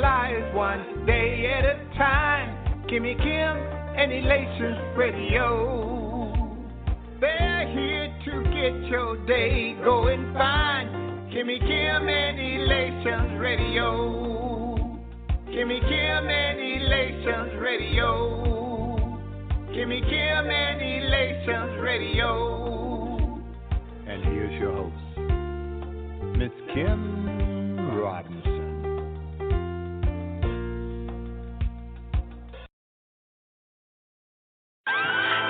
lives one day at a time. Kimmy Kim and Elations Radio. They're here to get your day going fine. Kimmy Kim and Elations Radio. Kimmy Kim and Elations Radio. Kimmy Kim and Elations Radio. And here's your host, Miss Kim Robinson.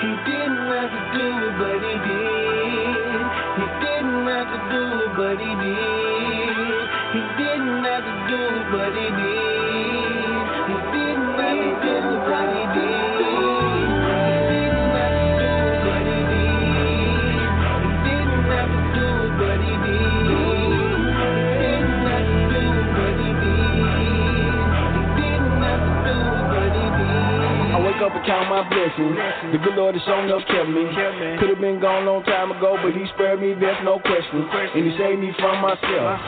He didn't have to do it, but he did. He didn't have to do it, but he did. He didn't have to do it, but he did. He didn't have to do it, but he did. He didn't have to do it, but he did. He didn't have to do it, but he did. He didn't have to do it, but he did. He didn't have to do it, but he did. I wake up and count my blessings. The good Lord has shown up, kept me. Could have been gone a long time ago, but he spared me, there's no question. And he saved me from myself,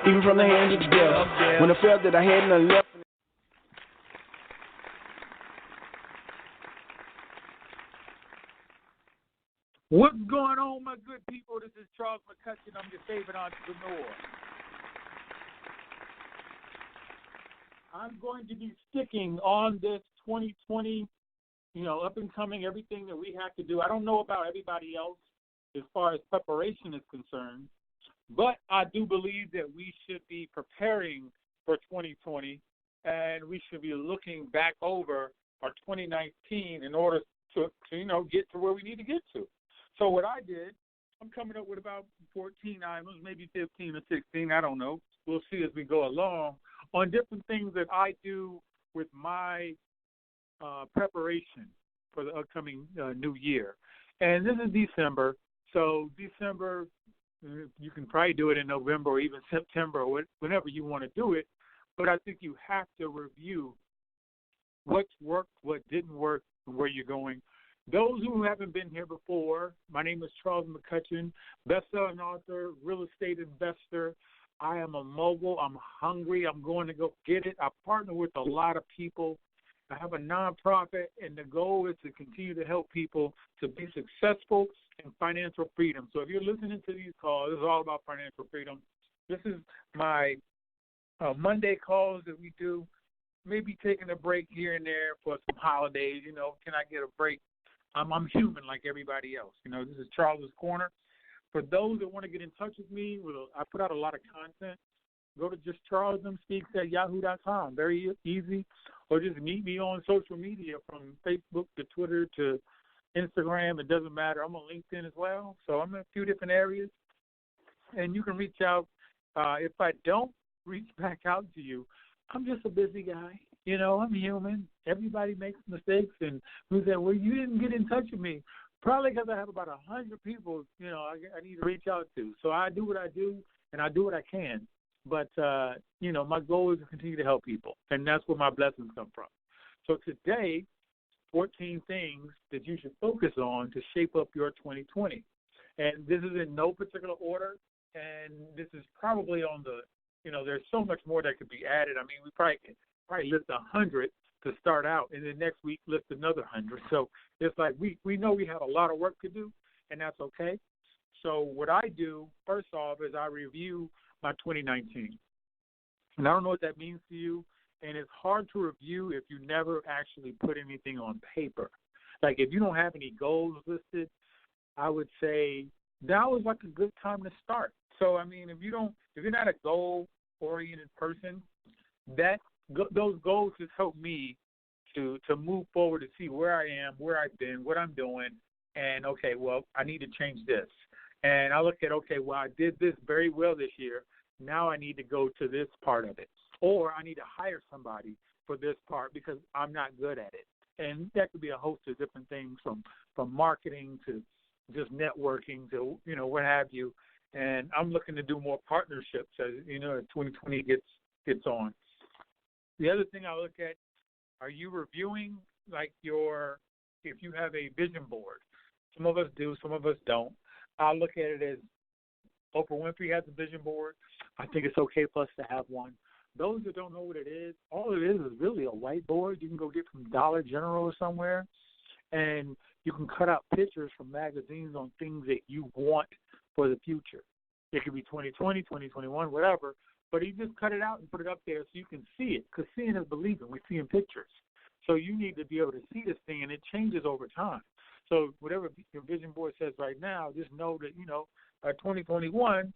even from the hands of death. When I felt that I had nothing left. What's going on, my good people? This is Charles McCutcheon. I'm your favorite entrepreneur. I'm going to be sticking on this 2020, up and coming, everything that we have to do. I don't know about everybody else as far as preparation is concerned, but I do believe that we should be preparing for 2020, and we should be looking back over our 2019 in order to get to where we need to get to. So what I did, I'm coming up with about 14 items, maybe 15 or 16, I don't know. We'll see as we go along, on different things that I do with my preparation for the upcoming new year. And this is December, so December, you can probably do it in November or even September or whenever you want to do it, but I think you have to review what's worked, what didn't work, and where you're going. Those who haven't been here before, my name is Charles McCutcheon, best-selling author, real estate investor. I am a mogul. I'm hungry. I'm going to go get it. I partner with a lot of people. I have a nonprofit, and the goal is to continue to help people to be successful in financial freedom. So if you're listening to these calls, this is all about financial freedom. This is my Monday calls that we do, maybe taking a break here and there for some holidays. Can I get a break? I'm human like everybody else. This is Charles's Corner. For those that want to get in touch with me, I put out a lot of content. Go to just charlesmspeaks@yahoo.com. Very easy. Or just meet me on social media from Facebook to Twitter to Instagram. It doesn't matter. I'm on LinkedIn as well. So I'm in a few different areas. And you can reach out. If I don't reach back out to you, I'm just a busy guy. I'm human. Everybody makes mistakes. And who said, well, you didn't get in touch with me? Probably because I have about 100 people, I need to reach out to. So I do what I do, and I do what I can. But, my goal is to continue to help people, and that's where my blessings come from. So today, 14 things that you should focus on to shape up your 2020. And this is in no particular order, and this is probably on the, there's so much more that could be added. I mean, we probably list 100 to start out, and then next week list another 100. So it's like we know we have a lot of work to do, and that's okay. So what I do, first off, is I review my 2019. And I don't know what that means to you, and it's hard to review if you never actually put anything on paper. Like if you don't have any goals listed, I would say now is like a good time to start. So, I mean, if you're not a goal-oriented person, those goals just help me to move forward to see where I am, where I've been, what I'm doing, and, okay, well, I need to change this. And I look at, okay, well, I did this very well this year. Now I need to go to this part of it. Or I need to hire somebody for this part because I'm not good at it. And that could be a host of different things from marketing to just networking to, what have you. And I'm looking to do more partnerships as, as 2020 gets on. The other thing I look at, are you reviewing if you have a vision board? Some of us do, some of us don't. I look at it as Oprah Winfrey has a vision board. I think it's okay for us to have one. those that don't know what it is, all it is really a whiteboard you can go get from Dollar General or somewhere, and you can cut out pictures from magazines on things that you want for the future. It could be 2020, 2021, whatever, but you just cut it out and put it up there so you can see it, because seeing is believing. We see in pictures. So you need to be able to see this thing, and it changes over time. So whatever your vision board says right now, just know that, 2021,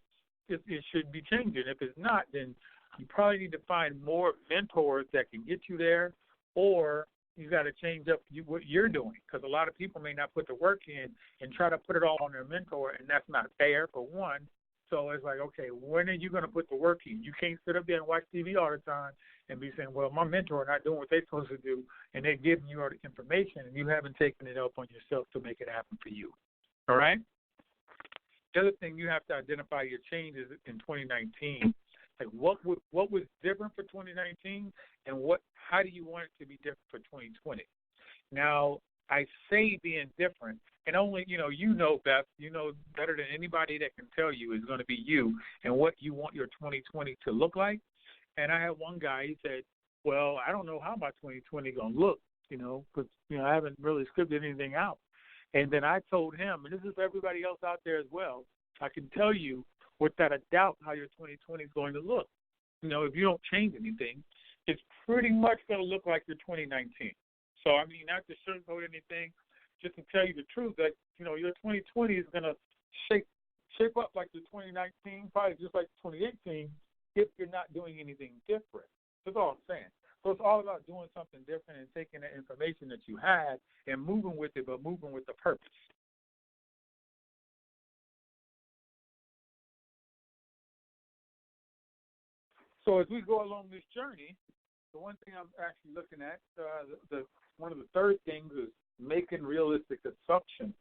it should be changing. If it's not, then you probably need to find more mentors that can get you there, or you got to change up what you're doing, because a lot of people may not put the work in and try to put it all on their mentor, and that's not fair, for one. So it's like, okay, when are you going to put the work in? You can't sit up there and watch TV all the time and be saying, well, my mentor not doing what they're supposed to do, and they're giving you all the information, and you haven't taken it up on yourself to make it happen for you. All right? The other thing, you have to identify your changes in 2019. Like, what was different for 2019, and how do you want it to be different for 2020? Now, I say being different, and only, you know best, you know better than anybody that can tell you is going to be you and what you want your 2020 to look like. And I had one guy, he said, well, I don't know how my 2020 going to look, because, I haven't really scripted anything out. And then I told him, and this is for everybody else out there as well, I can tell you without a doubt how your 2020 is going to look. If you don't change anything, it's pretty much going to look like your 2019. So, not to sugarcoat anything, just to tell you the truth, that, your 2020 is going to shape up like the 2019, probably just like 2018, if you're not doing anything different. That's all I'm saying. So it's all about doing something different and taking the information that you had and moving with it, but moving with the purpose. So as we go along this journey, the one thing I'm actually looking at, one of the third things is making realistic assumptions.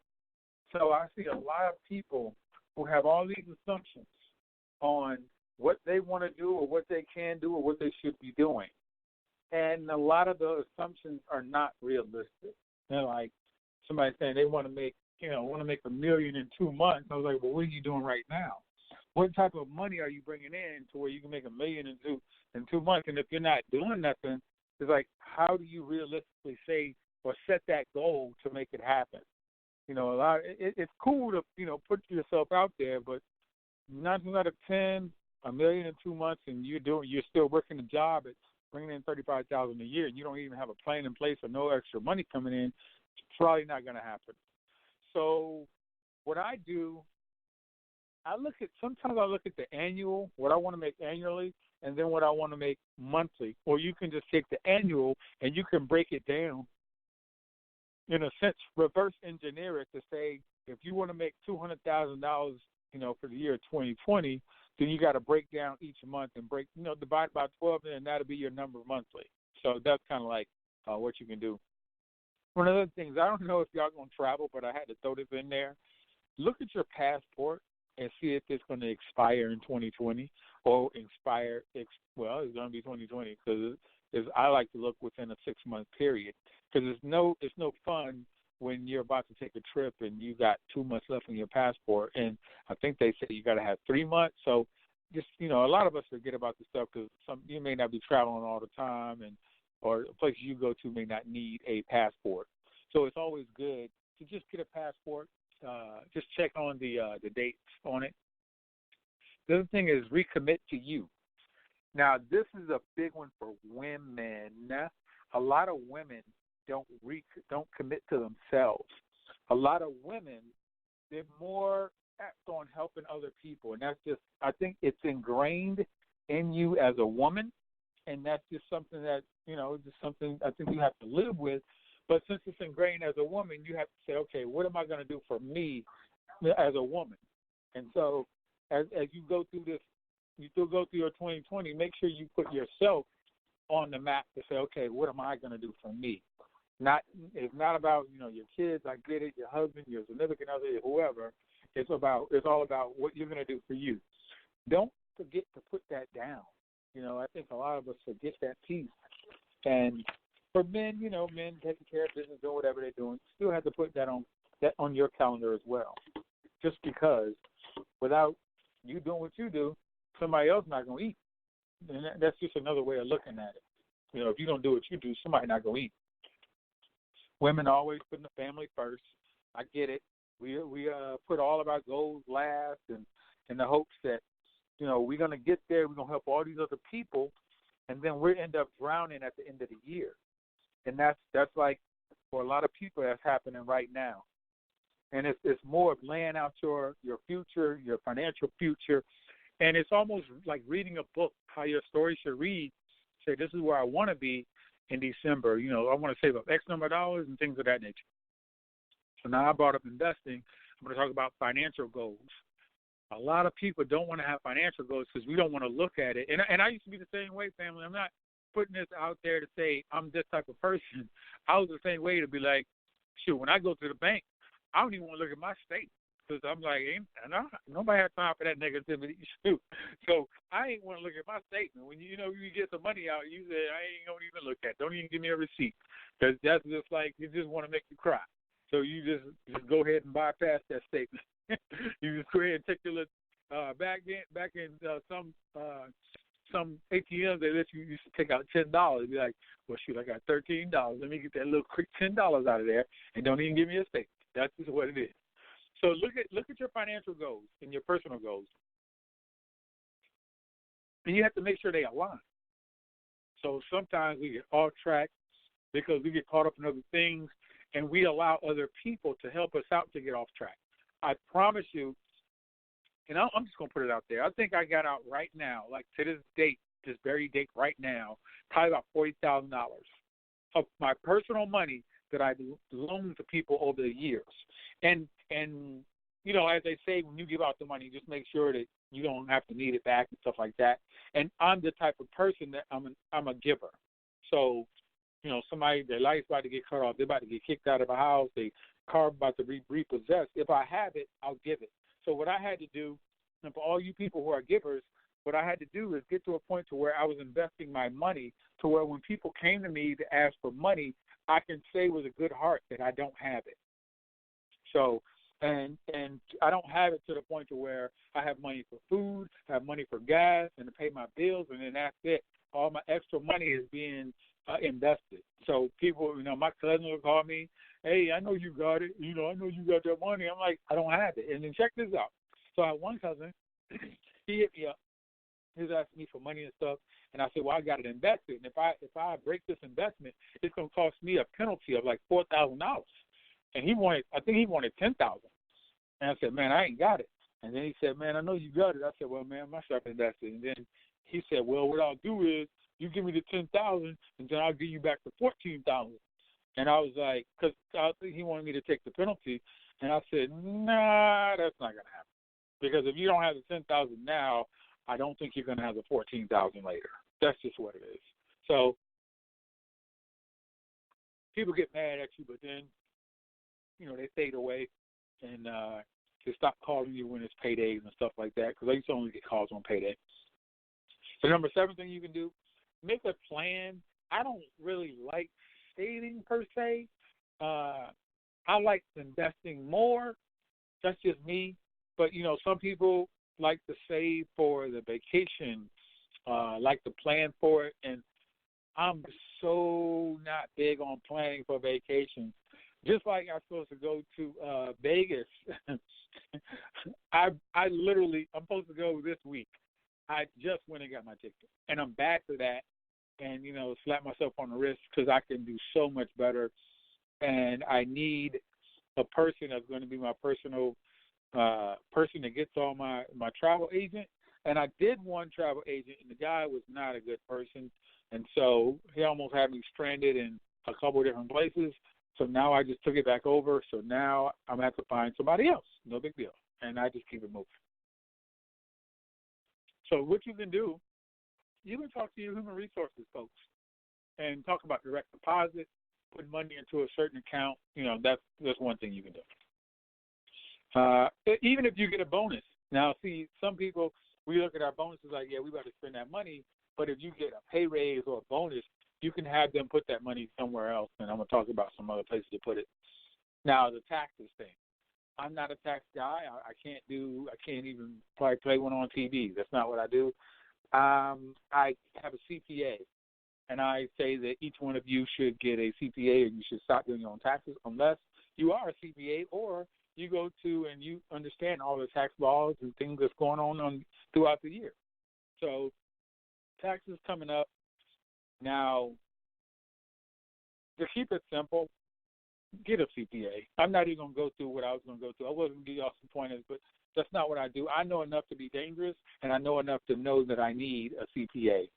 So I see a lot of people who have all these assumptions on what they want to do or what they can do or what they should be doing. And a lot of the assumptions are not realistic. Like somebody saying they want to make $1 million in 2 months. I was like, well, what are you doing right now? What type of money are you bringing in to where you can make $1 million in 2 months? And if you're not doing nothing, it's like, how do you realistically say or set that goal to make it happen? It's cool to put yourself out there, but 9 out of 10, $1 million in 2 months, and you're still working a job at bringing in $35,000 a year, and you don't even have a plan in place or no extra money coming in. It's probably not going to happen. So what I do, sometimes I look at the annual, what I want to make annually, and then what I want to make monthly. Or you can just take the annual and you can break it down, in a sense, reverse engineer it to say, if you want to make $200,000, for the year 2020, then you got to break down each month and divide by 12, and that'll be your number monthly. So that's kind of like what you can do. One of the things, I don't know if y'all going to travel, but I had to throw this in there. Look at your passport and see if it's going to expire in 2020 or it's going to be 2020, because I like to look within a 6-month period, because it's no fun when you're about to take a trip and you got 2 months left on your passport, and I think they say you got to have 3 months. So just, a lot of us forget about this stuff because you may not be traveling all the time, or places you go to may not need a passport. So it's always good to just get a passport. Just check on the dates on it. The other thing is recommit to you. Now, this is a big one for women. A lot of women don't commit to themselves. A lot of women, they're more apt on helping other people, and that's just, I think it's ingrained in you as a woman, and that's just something that, just something I think you have to live with. But since it's ingrained as a woman, you have to say, okay, what am I going to do for me as a woman? And so as you go through this, you still go through your 2020, make sure you put yourself on the map to say, okay, what am I going to do for me? It's not about, your kids, I get it, your husband, your significant other, whoever. It's all about what you're going to do for you. Don't forget to put that down. I think a lot of us forget that piece. And for men, men taking care of business, doing whatever they're doing, still have to put that on your calendar as well. Just because without you doing what you do, somebody else not going to eat. that's just another way of looking at it. If you don't do what you do, somebody not going to eat. Women always putting the family first. I get it. We put all of our goals last, and in the hopes that, we're going to get there. We're going to help all these other people, and then we end up drowning at the end of the year. And that's like, for a lot of people, that's happening right now. And it's more of laying out your future, your financial future. And it's almost like reading a book, how your story should read. Say, this is where I want to be in December. I want to save up X number of dollars and things of that nature. So now I brought up investing. I'm going to talk about financial goals. A lot of people don't want to have financial goals because we don't want to look at it. And I used to be the same way, family. I'm not putting this out there to say I'm this type of person. I was the same way, to be like, shoot, when I go to the bank, I don't even want to look at my statement because I'm like, nobody has time for that negativity. Shoot. So I ain't want to look at my statement. When you get some money out, you say, I ain't going to even look at it. Don't even give me a receipt, because that's just like, you just want to make you cry. So you just go ahead and bypass that statement. You just go ahead and take your little back in some ATMs, they let you used to take out $10. Be like, well, shoot, I got $13. Let me get that little quick $10 out of there, and don't even give me a statement. That's just what it is. So look at your financial goals and your personal goals, and you have to make sure they align. So sometimes we get off track because we get caught up in other things, and we allow other people to help us out to get off track. I promise you, and I'm just going to put it out there, I think I got out right now, like to this date, this very date right now, probably about $40,000 of my personal money that I loaned to people over the years. And as they say, when you give out the money, just make sure that you don't have to need it back and stuff like that. And I'm the type of person that I'm a giver. So, somebody, their life's about to get cut off, they're about to get kicked out of a house, their car about to be repossessed. If I have it, I'll give it. So what I had to do, and for all you people who are givers, what I had to do is get to a point to where I was investing my money to where when people came to me to ask for money, I can say with a good heart that I don't have it. So, and I don't have it to the point to where I have money for food, I have money for gas, and to pay my bills, and then that's it. All my extra money is being invested. So people, my cousin will call me, hey, I know you got it. I know you got that money. I'm like, I don't have it. And then check this out. So I have one cousin, he hit me up. He was asking me for money and stuff, and I said, well, I got it invested. And if I break this investment, it's going to cost me a penalty of like $4,000. And I think he wanted $10,000. And I said, man, I ain't got it. And then he said, man, I know you got it. I said, well, man, my stuff invested. And then he said, well, what I'll do is you give me the $10,000, and then I'll give you back the $14,000. And I was like, because I think he wanted me to take the penalty. And I said, nah, that's not going to happen. Because if you don't have the $10,000 now, I don't think you're going to have the $14,000 later. That's just what it is. So people get mad at you, but then, they fade away and they stop calling you when it's paydays and stuff like that, because I used to only get calls on payday. The number 7 thing you can do, make a plan. I don't really like saving per se. I like investing more. That's just me. But, some people like to save for the vacation, like to plan for it. And I'm so not big on planning for vacations. Just like I'm supposed to go to Vegas. I'm supposed to go this week. I just went and got my ticket. And I'm back to that and, slap myself on the wrist because I can do so much better. And I need a person that's going to be my personal person that gets all my travel agent. And I did one travel agent, and the guy was not a good person. And so he almost had me stranded in a couple of different places. So now I just took it back over. So now I'm going to have to find somebody else. No big deal. And I just keep it moving. So what you can do, you can talk to your human resources folks and talk about direct deposit, put money into a certain account. That's one thing you can do. Even if you get a bonus. Now, see, some people, we look at our bonuses like, yeah, we got to spend that money. But if you get a pay raise or a bonus, you can have them put that money somewhere else. And I'm going to talk about some other places to put it. Now, the taxes thing. I'm not a tax guy. I can't even probably play one on TV. That's not what I do. I have a CPA, and I say that each one of you should get a CPA, and you should stop doing your own taxes unless you are a CPA or you go to and you understand all the tax laws and things that's going on throughout the year. So taxes coming up now. To keep it simple, get a CPA. I'm not even going to go through what I was going to go through. I wasn't going to give y'all some pointers, but that's not what I do. I know enough to be dangerous, and I know enough to know that I need a CPA.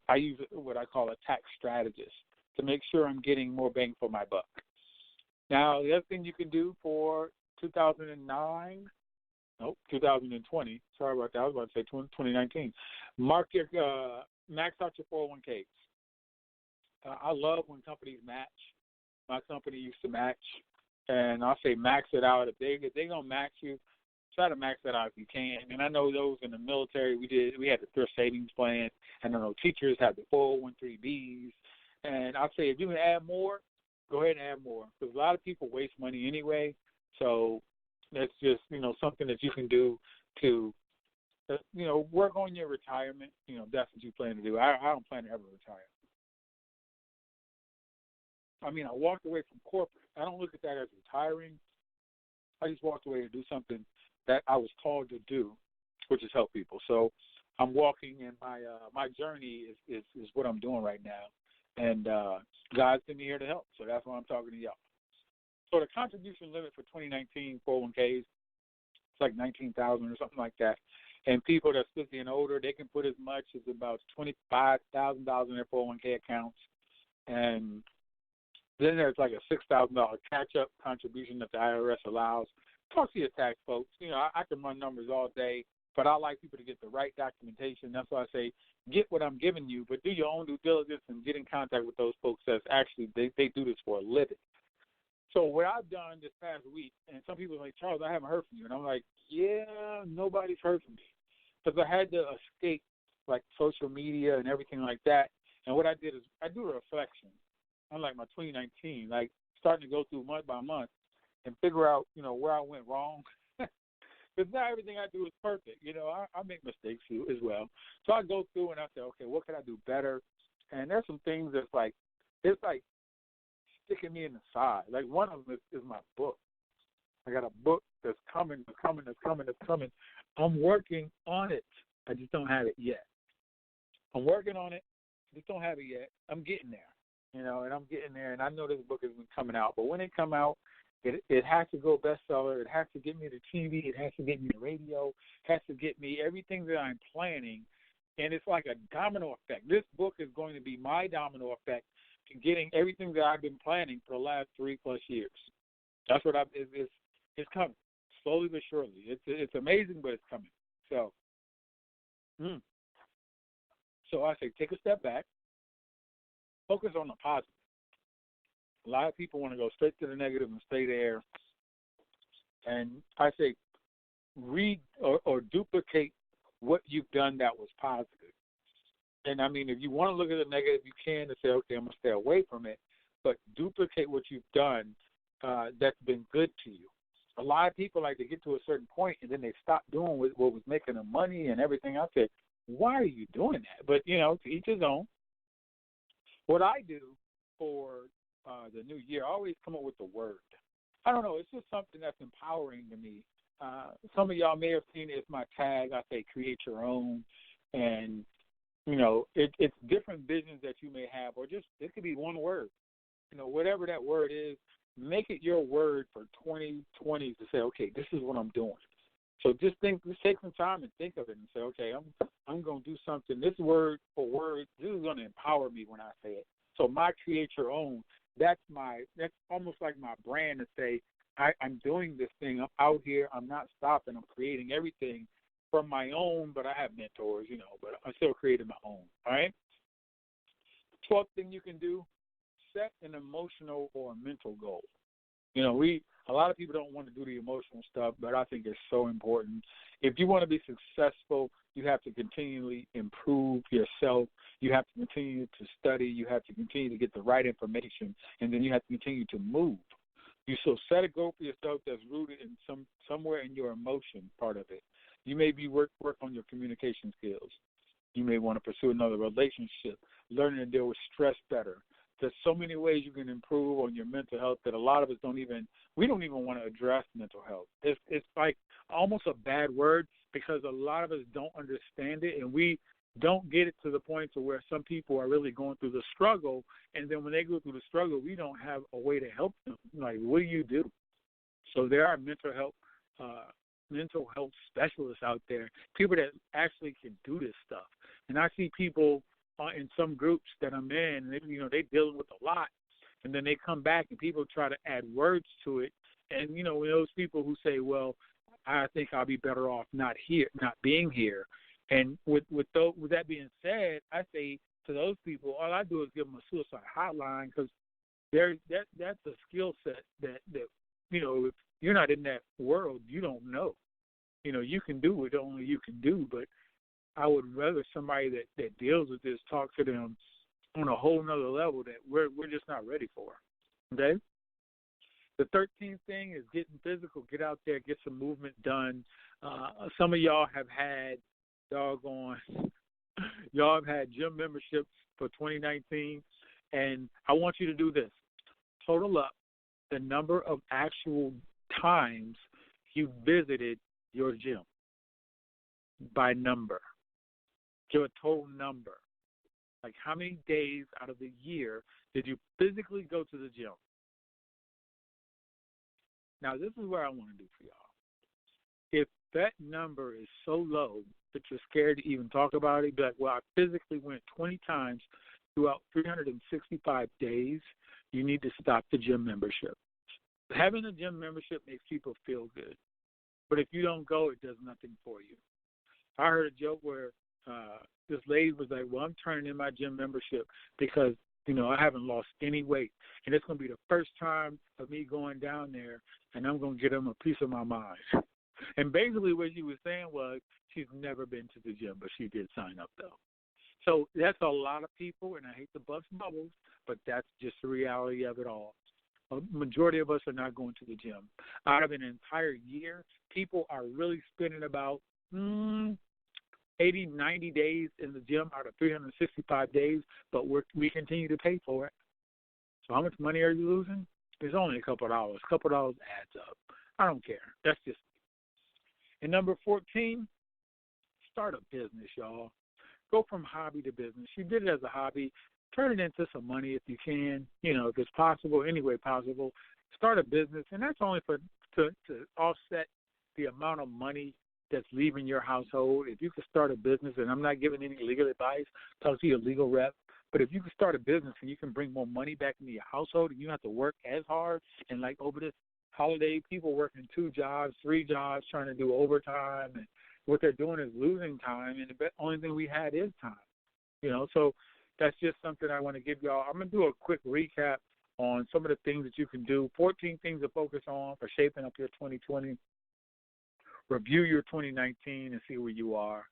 I use what I call a tax strategist to make sure I'm getting more bang for my buck. Now, the other thing you can do for 2020, sorry about that, I was about to say 2019, max out your 401ks. I love when companies match. My company used to match, and I'll say max it out. If they're going to max you, try to max that out if you can. And I know those in the military, we had the thrift savings plan, and I know teachers have the 401(k)(b)s. And I'll say if you can add more, go ahead and add more, because a lot of people waste money anyway. So that's just, something that you can do to, work on your retirement. That's what you plan to do. I don't plan to ever retire. I walked away from corporate. I don't look at that as retiring. I just walked away to do something that I was called to do, which is help people. So I'm walking, and my journey is what I'm doing right now. And God's been here to help, so that's why I'm talking to y'all. So the contribution limit for 2019 401ks, it's like $19,000 or something like that. And people that's 50 and older, they can put as much as about $25,000 in their 401k accounts. And then there's like a $6,000 catch-up contribution that the IRS allows. Talk to your tax folks. I can run numbers all day, but I like people to get the right documentation. That's why I say get what I'm giving you, but do your own due diligence and get in contact with those folks that's actually, they do this for a living. So what I've done this past week, and some people are like, Charles, I haven't heard from you. And I'm like, yeah, nobody's heard from me. Because I had to escape, like, social media and everything like that. And what I did is I do a reflection. Unlike my 2019, like starting to go through month by month and figure out, where I went wrong. Because not everything I do is perfect. I make mistakes too as well. So I go through and I say, okay, what can I do better? And there's some things that's like, it's like sticking me in the side. Like one of them is my book. I got a book that's coming. I'm working on it. I just don't have it yet. I'm working on it. Just don't have it yet. I'm getting there. And I'm getting there, and I know this book is coming out. But when it come out, it has to go bestseller. It has to get me to TV. It has to get me to radio. It has to get me everything that I'm planning. And it's like a domino effect. This book is going to be my domino effect to getting everything that I've been planning for the last 3+ years. That's what it's coming, slowly but surely. It's amazing, but it's coming. So I say take a step back. Focus on the positive. A lot of people want to go straight to the negative and stay there. And I say read or duplicate what you've done that was positive. And, if you want to look at the negative, you can and say, okay, I'm going to stay away from it. But duplicate what you've done that's been good to you. A lot of people like to get to a certain point and then they stop doing what was making them money and everything else. I say, why are you doing that? But, to each his own. What I do for the new year, I always come up with the word. I don't know. It's just something that's empowering to me. Some of y'all may have seen it as my tag. I say create your own. And, it's different visions that you may have, or just it could be one word. Whatever that word is, make it your word for 2020 to say, okay, this is what I'm doing. So just take some time and think of it and say, okay, I'm going to do something. This word for word, this is going to empower me when I say it. So my create your own, that's almost like my brand to say, I'm doing this thing. I'm out here. I'm not stopping. I'm creating everything from my own, but I have mentors, but I'm still creating my own. All right? 12th thing you can do, set an emotional or mental goal. A lot of people don't want to do the emotional stuff, but I think it's so important. If you want to be successful, you have to continually improve yourself. You have to continue to study. You have to continue to get the right information, and then you have to continue to move. So set a goal for yourself that's rooted in somewhere in your emotion part of it. You may be work on your communication skills. You may want to pursue another relationship, learning to deal with stress better. There's so many ways you can improve on your mental health that a lot of us don't even want to address mental health. It's like almost a bad word because a lot of us don't understand it, and we don't get it to the point to where some people are really going through the struggle, and then when they go through the struggle, we don't have a way to help them. Like, what do you do? So there are mental health specialists out there, people that actually can do this stuff. And I see people in some groups that I'm in, and they're dealing with a lot, and then they come back and people try to add words to it. And those people who say, "Well, I think I'll be better off not being here." And with that being said, I say to those people, all I do is give them a suicide hotline because that's a skill set that if you're not in that world, you don't know. You can do what only you can do, but I would rather somebody that deals with this talk to them on a whole nother level that we're just not ready for. Okay? The 13th thing is getting physical. Get out there, get some movement done. Some of y'all have had y'all have had gym memberships for 2019, and I want you to do this. Total up the number of actual times you visited your gym by number. Give a total number. Like how many days out of the year did you physically go to the gym? Now, this is what I want to do for y'all. If that number is so low that you're scared to even talk about it, be like, well, I physically went 20 times throughout 365 days, you need to stop the gym membership. Having a gym membership makes people feel good. But if you don't go, it does nothing for you. I heard a joke where this lady was like, well, I'm turning in my gym membership because, I haven't lost any weight. And it's going to be the first time of me going down there, and I'm going to get them a piece of my mind. And basically what she was saying was she's never been to the gym, but she did sign up, though. So that's a lot of people, and I hate to bust bubbles, but that's just the reality of it all. A majority of us are not going to the gym. Out of an entire year, people are really spending about 80, 90 days in the gym out of 365 days, but we continue to pay for it. So how much money are you losing? It's only a couple of dollars. A couple of dollars adds up. I don't care. That's just me. And number 14, start a business, y'all. Go from hobby to business. You did it as a hobby. Turn it into some money if you can, if it's possible, any way possible. Start a business, and that's only to offset the amount of money that's leaving your household. If you could start a business, and I'm not giving any legal advice, talk to your legal rep, but if you can start a business and you can bring more money back into your household and you don't have to work as hard, and like over this holiday, people working 2 jobs, 3 jobs, trying to do overtime, and what they're doing is losing time, and the only thing we had is time. So that's just something I want to give y'all. I'm going to do a quick recap on some of the things that you can do. 14 things to focus on for shaping up your 2020. Review your 2019 and see where you are,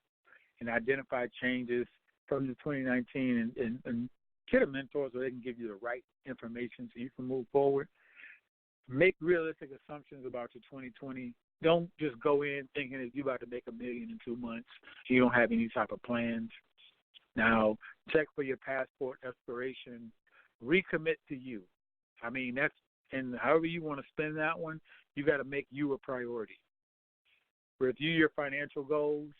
and identify changes from the 2019 and get a mentor so they can give you the right information so you can move forward. Make realistic assumptions about your 2020. Don't just go in thinking that you're about to make $1 million in 2 months. You don't have any type of plans. Now, check for your passport expiration. Recommit to you. And however you want to spend that one, you got to make you a priority. Review your financial goals.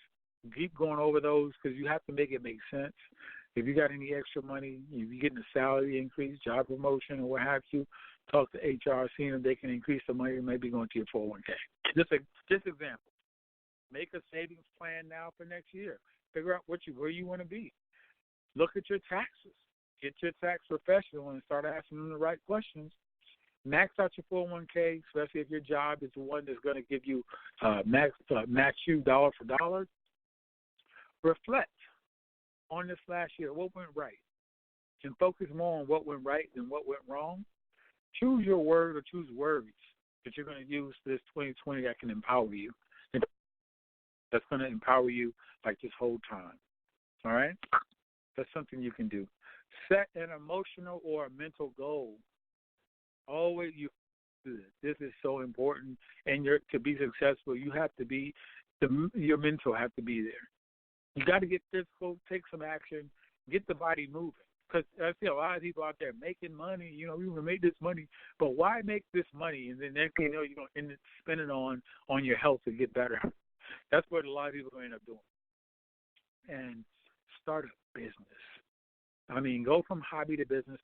Keep going over those because you have to make it make sense. If you got any extra money, if you're getting a salary increase, job promotion, or what have you, talk to HR, seeing if they can increase the money, maybe going to your 401k. Just example. Make a savings plan now for next year. Figure out where you want to be. Look at your taxes. Get your tax professional and start asking them the right questions. Max out your 401k, especially if your job is the one that's going to give you match you dollar for dollar. Reflect on this last year. What went right? And focus more on what went right than what went wrong. Choose your word or choose words that you're going to use this 2020 that can empower you. That's going to empower you like this whole time. All right? That's something you can do. Set an emotional or a mental goal. Always you do this. This is so important. And to be successful, you have to be your mental have to be there. You got to get physical, take some action, get the body moving. Because I see a lot of people out there making money. You know, we want to make this money, but why make this money? And then next thing you know, you're going to end up spending on your health to get better. That's what a lot of people end up doing. And start a business. I mean, go from hobby to business.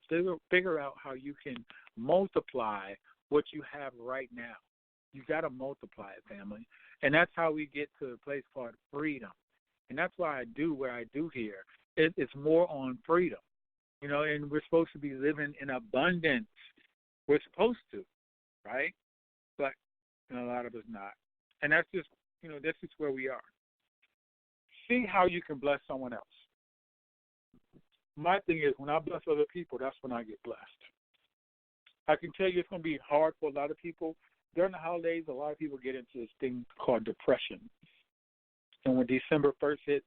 Figure out how you can multiply what you have right now. You got to multiply it, family. And that's how we get to a place called freedom. And that's why I do what I do here. It's more on freedom. You know, and we're supposed to be living in abundance. We're supposed to, right? But a lot of us not. And that's just, that's just where we are. See how you can bless someone else. My thing is, when I bless other people, that's when I get blessed. I can tell you it's going to be hard for a lot of people. During the holidays, a lot of people get into this thing called depression. And when December 1st hits,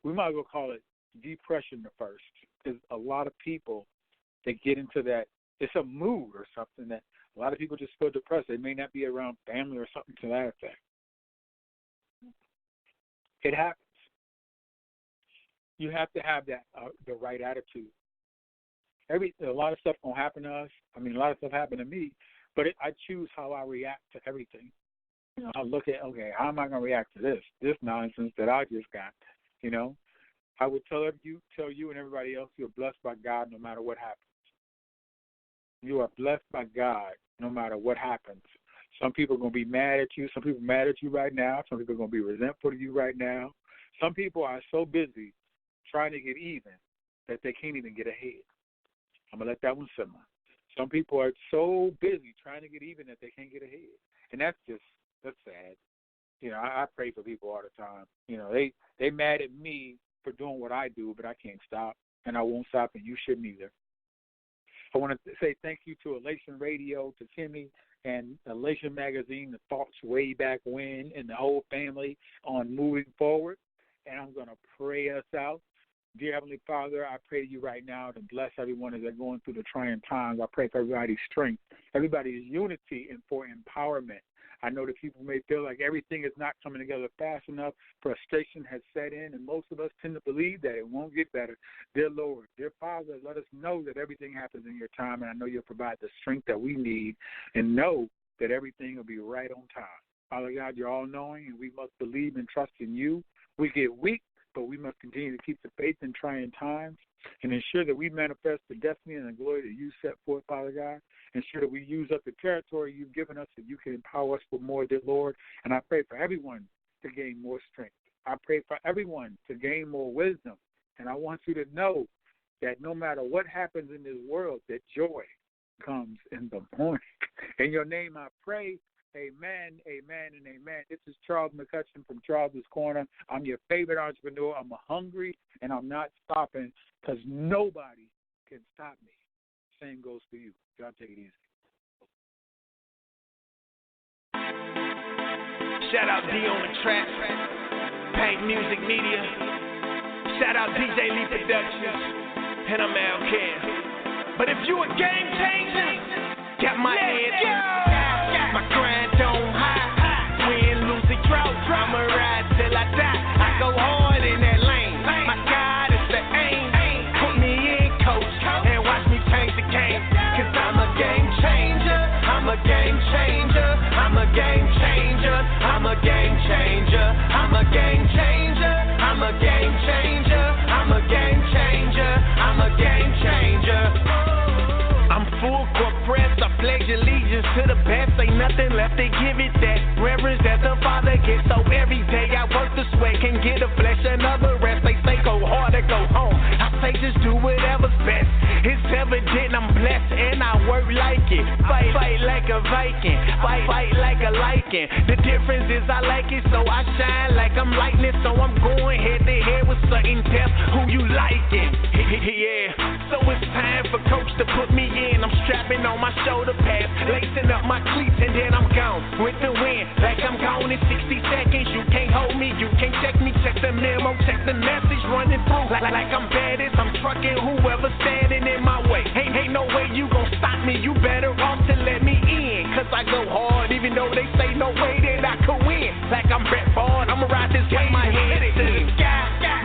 we might as well call it Depression the 1st. Because a lot of people, they get into that, it's a mood or something that a lot of people just feel depressed. They may not be around family or something to that effect. It happens. You have to have that the right attitude. A lot of stuff gonna happen to us. I mean, a lot of stuff happened to me, but I choose how I react to everything. I look at, okay, how am I gonna react to this nonsense that I just got? I would tell you and everybody else, you're blessed by God no matter what happens. You are blessed by God no matter what happens. Some people are going to be mad at you. Some people are mad at you right now. Some people are going to be resentful of you right now. Some people are so busy trying to get even that they can't even get ahead. I'm going to let that one simmer. Some people are so busy trying to get even that they can't get ahead. And that's sad. I pray for people all the time. They mad at me for doing what I do, but I can't stop, and I won't stop, and you shouldn't either. I want to say thank you to Elation Radio, to Timmy, and Elation Magazine, the thoughts way back when, and the whole family on moving forward. And I'm going to pray us out. Dear Heavenly Father, I pray to you right now to bless everyone as they're going through the trying times. I pray for everybody's strength, everybody's unity, and for empowerment. I know that people may feel like everything is not coming together fast enough. Frustration has set in, and most of us tend to believe that it won't get better. Dear Lord, dear Father, let us know that everything happens in your time, and I know you'll provide the strength that we need, and know that everything will be right on time. Father God, you're all-knowing, and we must believe and trust in you. We get weak, but we must continue to keep the faith in trying times and ensure that we manifest the destiny and the glory that you set forth, Father God. Ensure that we use up the territory you've given us so you can empower us for more, dear Lord. And I pray for everyone to gain more strength. I pray for everyone to gain more wisdom. And I want you to know that no matter what happens in this world, that joy comes in the morning. In your name I pray. Amen, amen, and amen. This is Charles McCutcheon from Charles's Corner. I'm your favorite entrepreneur. I'm hungry, and I'm not stopping because nobody can stop me. Same goes for you. Y'all take it easy. Shout out D on the track, Paint Music Media. Shout out DJ Lee Productions, and I'm Al Care. But if you a game changer, got my head, my grind don't hide. Win, lose, and drought, I'ma ride till I die. I go hard in that lane. My God is the aim. Put me in, coach, and watch me change the game. Cause I'm a game changer. I'm a game changer. I'm a game changer. I'm a game changer. I'm a game changer. I'm a game changer. I'm a game changer. I'm a game changer. I'm full court press. I pledge allegiance to the best. Ain't nothing left to give it that reverence that the Father gets. So every day I work the sweat, can get a flesh another rest. They say go hard or go home. I say just do whatever's best. It's evident I'm blessed and I work like it. Fight like a Viking. Fight like a lichen. The difference is I like it, so I shine like I'm lightning. So I'm going head to head with certain depth. Who you liking? Yeah. So it's time for coach to put me in. I'm strapping on my shoulder pads, lacing up my cleats, and then I'm gone with the wind. Like I'm gone in 60 seconds. You can't hold me, you can't check me. Check the memo, check the message running through. Like I'm bad as I'm trucking whoever's standing in my way. Ain't no way you gon' stop me. You better off to let me in. Cause I go hard, even though they say no way that I could win. Like I'm Brett Favre, I'ma ride this game. My head to the sky.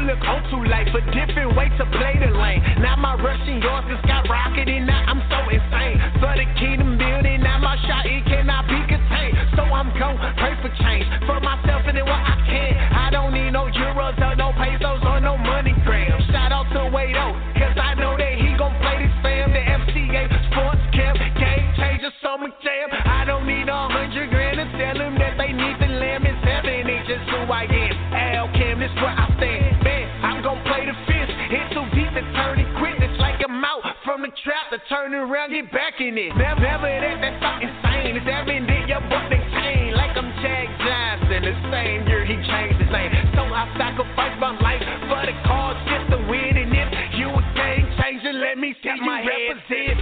look on to life, a different way to play the lane. Now my rushing yours is skyrocketing, now I'm so insane. For the kingdom building, now my shot, it cannot be contained. So I'm gon' pray for change, for myself and then what I can. I don't need no euros or no pesos or no money grams. Shout out to Wado, cause I know that he gon' play this fam. The FCA Sports Camp, Game Changer, Summer Jam. I don't need 100 grand to tell them that they need the lamb. It's heaven, it's just who I am. Al Cam, this where I stand. Man, I'm gon' play the fist. It's too deep to turn and quit. It's like I'm out from the trap to turn around, get back in it. Never that's not insane. It's evident your book they chain. Like I'm Jack Johnson, the same year he changed his name. So I sacrifice my life for the cause just to win. And if you a game changer, let me see you represent.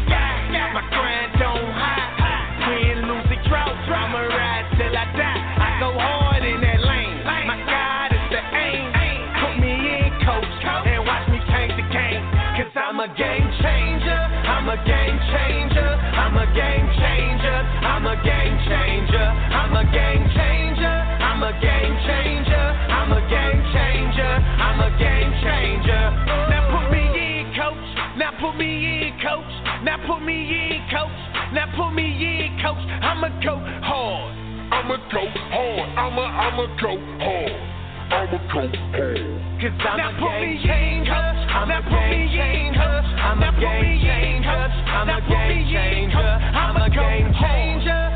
My grind don't hide. Win, lose, or drought. I'ma ride till I die. I go hard in that lane. My God is the aim. Put me in, coach, and watch me change the game. Cause I'm a game changer. I'm a game changer. I'm a game changer. I'm a game changer. I'm a game changer. I'm a game changer. I'm a game changer. I'm a game changer. Now put me in, coach. Now put me in, coach. Now put me in, coach. Now put me in, coach. I'ma go hard. I'ma go hard. I'ma go hard. I'ma go hard. Cause I'm a game changer. I'm a game changer. I'm a game changer. I'm a game changer. I'm a game changer.